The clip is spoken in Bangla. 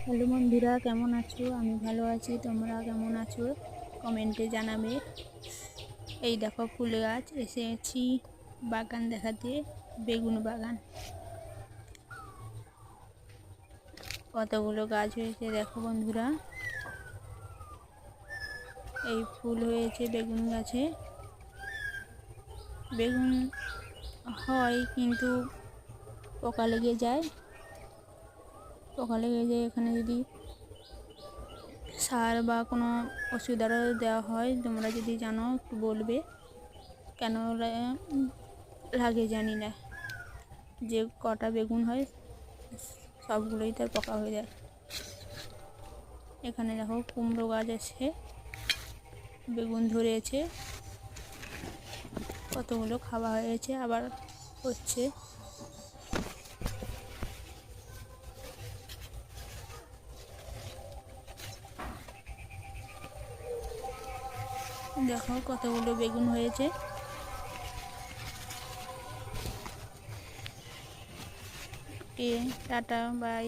হ্যালো বন্ধুরা, কেমন আছো? আমি ভালো আছি। তোমরা কেমন আছো কমেন্টে জানাবে। এই দেখো ফুল গাছ, এসেছি বাগান দেখাতে। বেগুন বাগান, কতগুলো গাছ হয়েছে দেখো বন্ধুরা। এই ফুল হয়েছে বেগুন গাছে। বেগুন হয় কিন্তু পোকা লেগে যায়। এখানে যদি সার বা কোনো ওষুধ আরও দেওয়া হয়, তোমরা যদি জানো একটু বলবে। কেন লাগে জানি না, যে কটা বেগুন হয় সবগুলোই তার পোকা হয়ে যায়। এখানে দেখো কুমড়ো গাছ আছে, বেগুন ধরেছে, কতগুলো খাওয়া হয়েছে, আবার হচ্ছে। দেখো কতগুলো বেগুন হয়েছে। Tata, by.